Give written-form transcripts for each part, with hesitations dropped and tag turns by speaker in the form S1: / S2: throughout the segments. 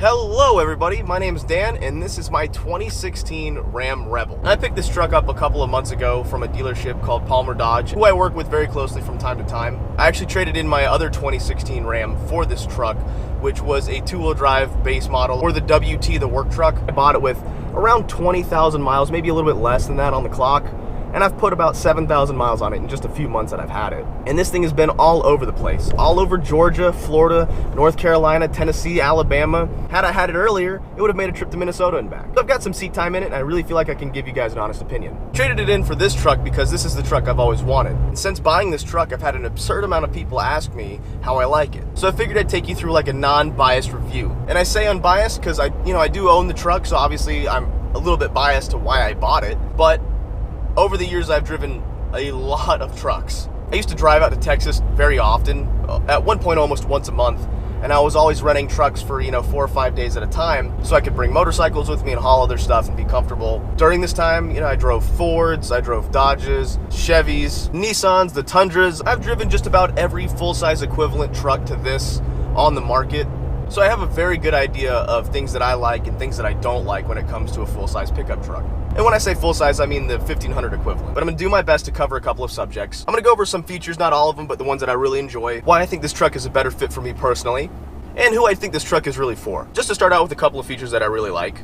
S1: Hello everybody, my name is Dan and this is my 2016 Ram Rebel. I picked this truck up a couple of months ago from a dealership called Palmer Dodge, who I work with very closely from time to time. I actually traded in my other 2016 Ram for this truck, which was a two-wheel drive base model, or the WT, the work truck. I bought it with around 20,000 miles, maybe a little bit less than that on the clock. And I've put about 7,000 miles on it in just a few months that I've had it. And this thing has been all over the place. All over Georgia, Florida, North Carolina, Tennessee, Alabama. Had I had it earlier, it would have made a trip to Minnesota and back. So I've got some seat time in it, and I really feel like I can give you guys an honest opinion. Traded it in for this truck because this is the truck I've always wanted. And since buying this truck, I've had an absurd amount of people ask me how I like it. So I figured I'd take you through like a non-biased review. And I say unbiased because I do own the truck, so obviously I'm a little bit biased to why I bought it. But over the years, I've driven a lot of trucks. I used to drive out to Texas very often, at one point almost once a month, and I was always renting trucks for 4 or 5 days at a time so I could bring motorcycles with me and haul other stuff and be comfortable. During this time, I drove Fords, I drove Dodges, Chevys, Nissans, the Tundras. I've driven just about every full-size equivalent truck to this on the market. So I have a very good idea of things that I like and things that I don't like when it comes to a full-size pickup truck. And when I say full-size, I mean the 1500 equivalent. But I'm gonna do my best to cover a couple of subjects. I'm gonna go over some features, not all of them, but the ones that I really enjoy, why I think this truck is a better fit for me personally, and who I think this truck is really for. Just to start out with a couple of features that I really like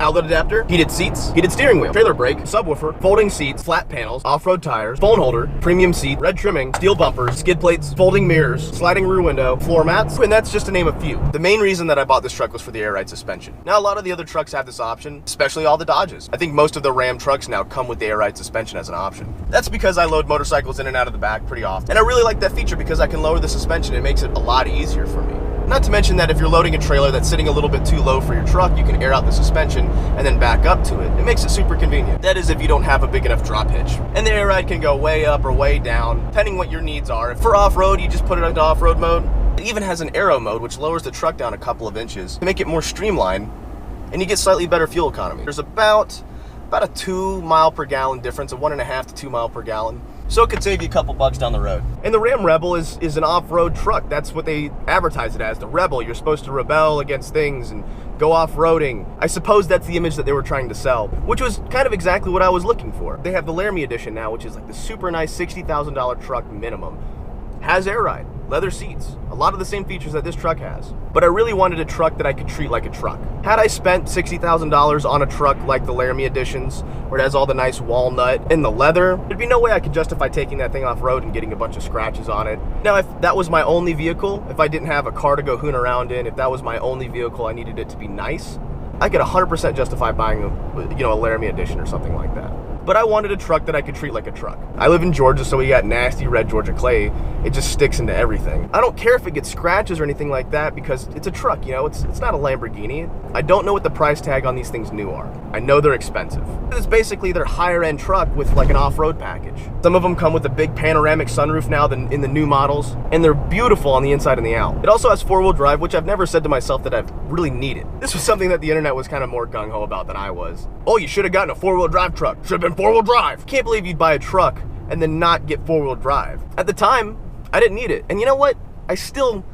S1: outlet adapter, heated seats, heated steering wheel, trailer brake, subwoofer, folding seats, flat panels, off-road tires, phone holder, premium seat, red trimming, steel bumpers, skid plates, folding mirrors, sliding rear window, floor mats, and that's just to name a few. The main reason that I bought this truck was for the air ride suspension. Now, a lot of the other trucks have this option, especially all the Dodges. I think most of the Ram trucks now come with the air ride suspension as an option. That's because I load motorcycles in and out of the back pretty often. And I really like that feature because I can lower the suspension. It makes it a lot easier for me. Not to mention that if you're loading a trailer that's sitting a little bit too low for your truck, you can air out the suspension and then back up to it. It makes it super convenient. That is if you don't have a big enough drop hitch. And the air ride can go way up or way down, depending what your needs are. For off-road, you just put it into off-road mode. It even has an aero mode, which lowers the truck down a couple of inches to make it more streamlined, and you get slightly better fuel economy. There's about a 2 mile per gallon difference, a 1.5 to 2 mile per gallon. So it could save you a couple bucks down the road. And the Ram Rebel is an off-road truck. That's what they advertise it as, the Rebel. You're supposed to rebel against things and go off-roading. I suppose that's the image that they were trying to sell, which was kind of exactly what I was looking for. They have the Laramie edition now, which is like the super nice $60,000 truck minimum. Has air ride, leather seats, a lot of the same features that this truck has. But I really wanted a truck that I could treat like a truck. Had I spent $60,000 on a truck like the Laramie editions, where it has all the nice walnut and the leather, there'd be no way I could justify taking that thing off-road and getting a bunch of scratches on it. Now, if that was my only vehicle, if I didn't have a car to go hoon around in, if that was my only vehicle, I needed it to be nice, I could 100% justify buying a Laramie edition or something like that. But I wanted a truck that I could treat like a truck. I live in Georgia, so we got nasty red Georgia clay. It just sticks into everything. I don't care if it gets scratches or anything like that because it's a truck, it's not a Lamborghini. I don't know what the price tag on these things new are. I know they're expensive. It's basically their higher end truck with like an off-road package. Some of them come with a big panoramic sunroof now in the new models, and they're beautiful on the inside and the out. It also has four-wheel drive, which I've never said to myself that I've really needed. This was something that the internet was kind of more gung-ho about than I was. Oh, you should have gotten a four-wheel drive truck. Should have been four-wheel drive. Can't believe you'd buy a truck and then not get four-wheel drive. At the time, I didn't need it. And you know what? I still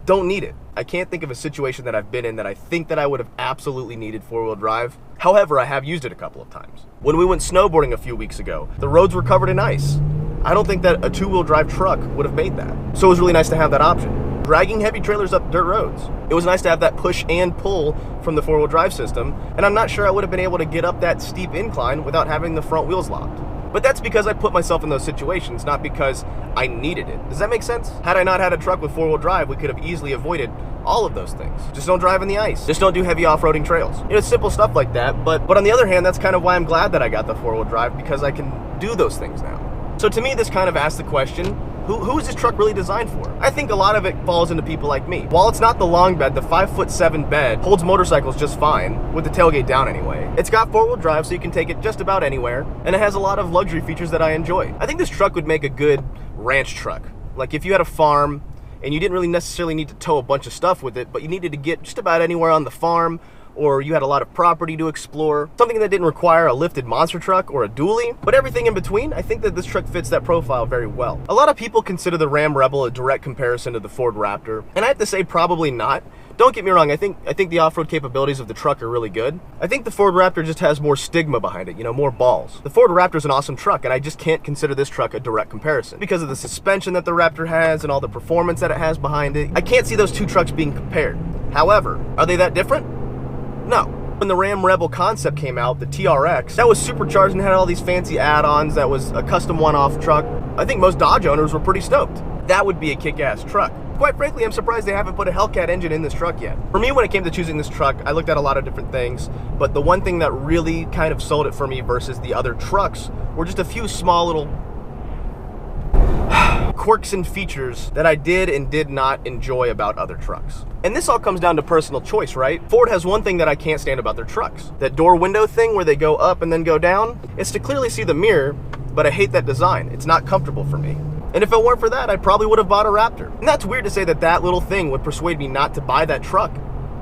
S1: don't need it. I can't think of a situation that I've been in that I think that I would have absolutely needed four-wheel drive. However, I have used it a couple of times. When we went snowboarding a few weeks ago, the roads were covered in ice. I don't think that a two-wheel drive truck would have made that. So it was really nice to have that option. Dragging heavy trailers up dirt roads. It was nice to have that push and pull from the four-wheel drive system, and I'm not sure I would have been able to get up that steep incline without having the front wheels locked. But that's because I put myself in those situations, not because I needed it. Does that make sense? Had I not had a truck with four-wheel drive, we could have easily avoided all of those things. Just don't drive in the ice. Just don't do heavy off-roading trails. It's simple stuff like that, but on the other hand, that's kind of why I'm glad that I got the four-wheel drive, because I can do those things now. So to me, this kind of asks the question, who is this truck really designed for? I think a lot of it falls into people like me. While it's not the long bed, the 5'7" bed holds motorcycles just fine, with the tailgate down anyway. It's got four-wheel drive, so you can take it just about anywhere, and it has a lot of luxury features that I enjoy. I think this truck would make a good ranch truck. Like if you had a farm, and you didn't really necessarily need to tow a bunch of stuff with it, but you needed to get just about anywhere on the farm, or you had a lot of property to explore, something that didn't require a lifted monster truck or a dually, but everything in between, I think that this truck fits that profile very well. A lot of people consider the Ram Rebel a direct comparison to the Ford Raptor, and I have to say probably not, Don't get me wrong, I think the off-road capabilities of the truck are really good. I think the Ford Raptor just has more stigma behind it, you know, more balls. The Ford Raptor is an awesome truck, and I just can't consider this truck a direct comparison because of the suspension that the Raptor has and all the performance that it has behind it. I can't see those two trucks being compared. However, are they that different? No. When the Ram Rebel concept came out, the TRX, that was supercharged and had all these fancy add-ons, that was a custom one-off truck. I think most Dodge owners were pretty stoked. That would be a kick-ass truck. Quite frankly, I'm surprised they haven't put a Hellcat engine in this truck yet. For me, when it came to choosing this truck, I looked at a lot of different things, but the one thing that really kind of sold it for me versus the other trucks were just a few small little quirks and features that I did and did not enjoy about other trucks. And this all comes down to personal choice, right? Ford has one thing that I can't stand about their trucks. That door window thing where they go up and then go down. It's to clearly see the mirror, but I hate that design. It's not comfortable for me. And if it weren't for that, I probably would have bought a Raptor. And that's weird to say that that little thing would persuade me not to buy that truck.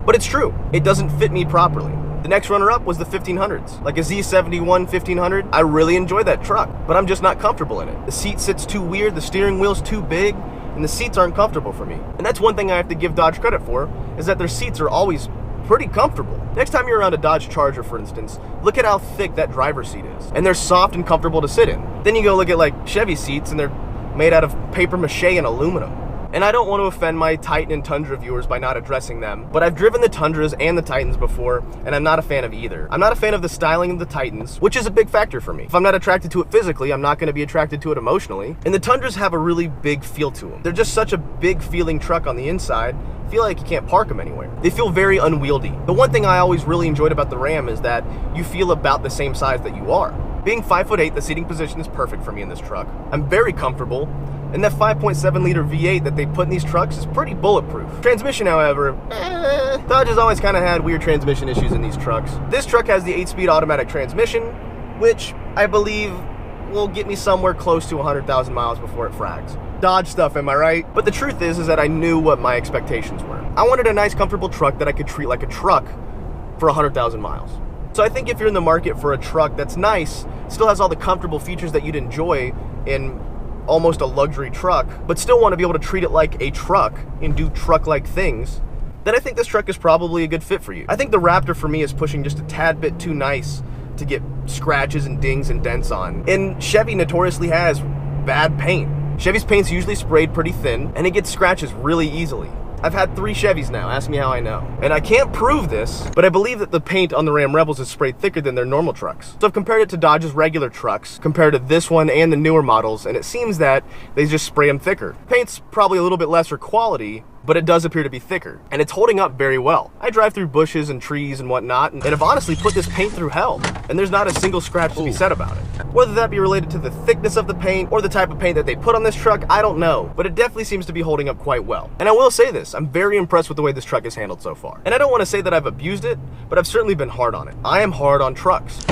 S1: But it's true. It doesn't fit me properly. The next runner-up was the 1500s. Like a Z71 1500, I really enjoy that truck, but I'm just not comfortable in it. The seat sits too weird, the steering wheel's too big, and the seats aren't comfortable for me. And that's one thing I have to give Dodge credit for, is that their seats are always pretty comfortable. Next time you're around a Dodge Charger, for instance, look at how thick that driver's seat is. And they're soft and comfortable to sit in. Then you go look at like Chevy seats, and they're made out of paper mache and aluminum. And I don't want to offend my Titan and Tundra viewers by not addressing them, but I've driven the Tundras and the Titans before, and I'm not a fan of either. I'm not a fan of the styling of the Titans, which is a big factor for me. If I'm not attracted to it physically, I'm not going to be attracted to it emotionally. And the Tundras have a really big feel to them. They're just such a big feeling truck on the inside. I feel like you can't park them anywhere. They feel very unwieldy. The one thing I always really enjoyed about the Ram is that you feel about the same size that you are. Being 5'8", the seating position is perfect for me in this truck. I'm very comfortable, and that 5.7 liter V8 that they put in these trucks is pretty bulletproof. Transmission, however, Dodge has always kind of had weird transmission issues in these trucks. This truck has the 8-speed automatic transmission, which I believe will get me somewhere close to 100,000 miles before it frags. Dodge stuff, am I right? But the truth is that I knew what my expectations were. I wanted a nice, comfortable truck that I could treat like a truck for 100,000 miles. So I think if you're in the market for a truck that's nice, still has all the comfortable features that you'd enjoy in almost a luxury truck, but still want to be able to treat it like a truck and do truck-like things, then I think this truck is probably a good fit for you. I think the Raptor for me is pushing just a tad bit too nice to get scratches and dings and dents on. And Chevy notoriously has bad paint. Chevy's paint's usually sprayed pretty thin, and it gets scratches really easily. I've had 3 Chevys now, ask me how I know. And I can't prove this, but I believe that the paint on the Ram Rebels is sprayed thicker than their normal trucks. So I've compared it to Dodge's regular trucks, compared to this one and the newer models, and it seems that they just spray them thicker. Paint's probably a little bit lesser quality, but it does appear to be thicker, and it's holding up very well. I drive through bushes and trees and whatnot, and have honestly put this paint through hell, and there's not a single scratch to be said about it. Whether that be related to the thickness of the paint or the type of paint that they put on this truck, I don't know, but it definitely seems to be holding up quite well. And I will say this, I'm very impressed with the way this truck is handled so far. And I don't want to say that I've abused it, but I've certainly been hard on it. I am hard on trucks.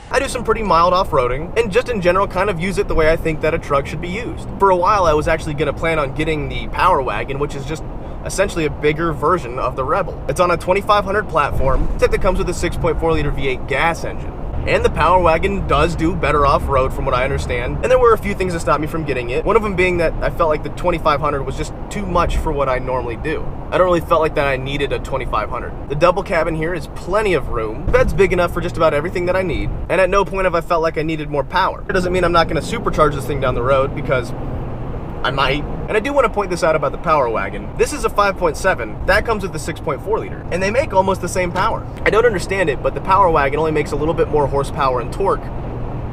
S1: I do some pretty mild off-roading, and just in general kind of use it the way I think that a truck should be used. For a while I was actually going to plan on getting the Power Wagon, which is just essentially a bigger version of the Rebel. It's on a 2500 platform, except it comes with a 6.4 liter V8 gas engine. And the Power Wagon does do better off-road from what I understand. And there were a few things that stopped me from getting it. One of them being that I felt like the 2500 was just too much for what I normally do. I don't really felt like that I needed a 2500. The double cabin here is plenty of room. The bed's big enough for just about everything that I need. And at no point have I felt like I needed more power. It doesn't mean I'm not going to supercharge this thing down the road, because I might. And I do want to point this out about the Power Wagon. This is a 5.7, that comes with the 6.4 liter, and they make almost the same power. I don't understand it, but the Power Wagon only makes a little bit more horsepower and torque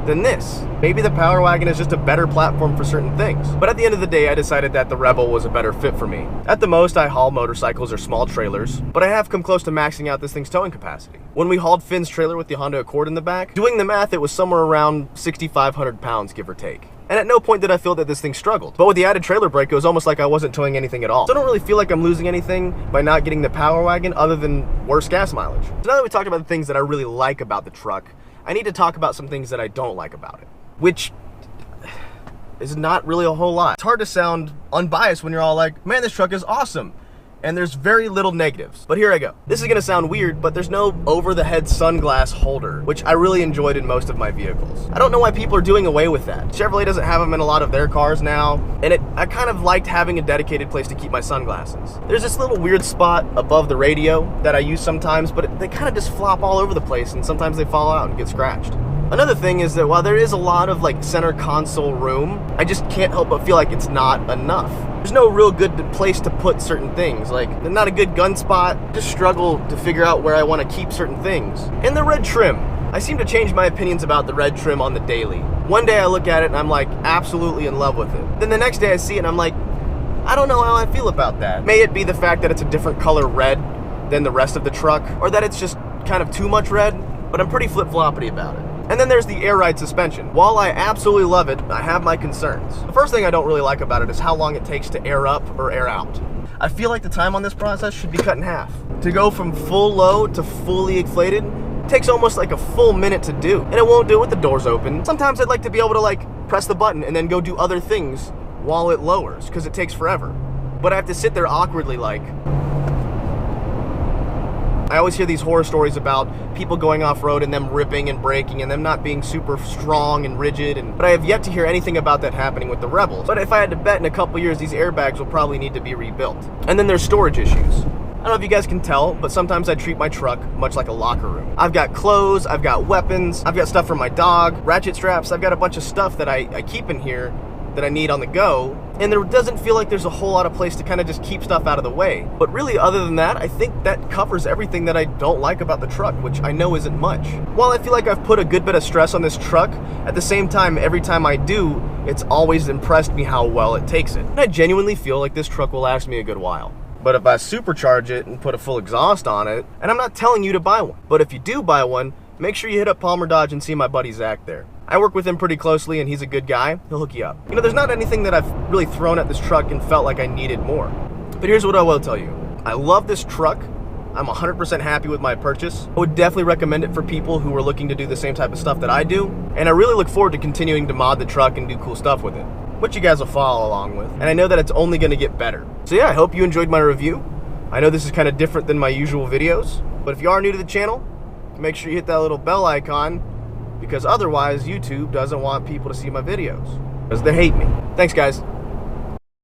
S1: than this. Maybe the Power Wagon is just a better platform for certain things. But at the end of the day, I decided that the Rebel was a better fit for me. At the most, I haul motorcycles or small trailers, but I have come close to maxing out this thing's towing capacity. When we hauled Finn's trailer with the Honda Accord in the back, doing the math, it was somewhere around 6,500 pounds, give or take. And at no point did I feel that this thing struggled. But with the added trailer brake, it was almost like I wasn't towing anything at all. So I don't really feel like I'm losing anything by not getting the Power Wagon other than worse gas mileage. So now that we talked about the things that I really like about the truck, I need to talk about some things that I don't like about it, which is not really a whole lot. It's hard to sound unbiased when you're all like, man, this truck is awesome. and there's very little negatives. But here I go. This is gonna sound weird, but there's no over-the-head sunglass holder, which I really enjoyed in most of my vehicles. I don't know why people are doing away with that. Chevrolet doesn't have them in a lot of their cars now, and I kind of liked having a dedicated place to keep my sunglasses. There's this little weird spot above the radio that I use sometimes, but they kind of just flop all over the place, and sometimes they fall out and get scratched. Another thing is that while there is a lot of like center console room, I just can't help but feel like it's not enough. There's no real good place to put certain things, like not a good gun spot. Just struggle to figure out where I want to keep certain things. And the red trim. I seem to change my opinions about the red trim on the daily. One day I look at it and I'm like absolutely in love with it. Then the next day I see it and I'm like, I don't know how I feel about that. May it be the fact that it's a different color red than the rest of the truck, or that it's just kind of too much red, but I'm pretty flip-floppity about it. And then there's the air ride suspension. While I absolutely love it, I have my concerns. The first thing I don't really like about it is how long it takes to air up or air out. I feel like the time on this process should be cut in half. To go from full low to fully inflated takes almost like a full minute to do, and it won't do it with the doors open. Sometimes I'd like to be able to like press the button and then go do other things while it lowers, because it takes forever. But I have to sit there awkwardly like, I always hear these horror stories about people going off-road and them ripping and breaking and them not being super strong and rigid, but I have yet to hear anything about that happening with the Rebels. But if I had to bet, in a couple years, these airbags will probably need to be rebuilt. And then there's storage issues. I don't know if you guys can tell, but sometimes I treat my truck much like a locker room. I've got clothes, I've got weapons, I've got stuff for my dog, ratchet straps, I've got a bunch of stuff that I keep in here that I need on the go, and there doesn't feel like there's a whole lot of place to kind of just keep stuff out of the way. But really, other than that, I think that covers everything that I don't like about the truck, which I know isn't much. While I feel like I've put a good bit of stress on this truck, at the same time, every time I do, it's always impressed me how well it takes it. And I genuinely feel like this truck will last me a good while. But if I supercharge it and put a full exhaust on it, and I'm not telling you to buy one, but if you do buy one, make sure you hit up Palmer Dodge and see my buddy Zach there. I work with him pretty closely and he's a good guy. He'll hook you up. You know, there's not anything that I've really thrown at this truck and felt like I needed more. But here's what I will tell you. I love this truck. I'm 100% happy with my purchase. I would definitely recommend it for people who are looking to do the same type of stuff that I do. And I really look forward to continuing to mod the truck and do cool stuff with it, which you guys will follow along with. And I know that it's only gonna get better. So yeah, I hope you enjoyed my review. I know this is kind of different than my usual videos, but if you are new to the channel, make sure you hit that little bell icon, because otherwise YouTube doesn't want people to see my videos, because they hate me. Thanks, guys.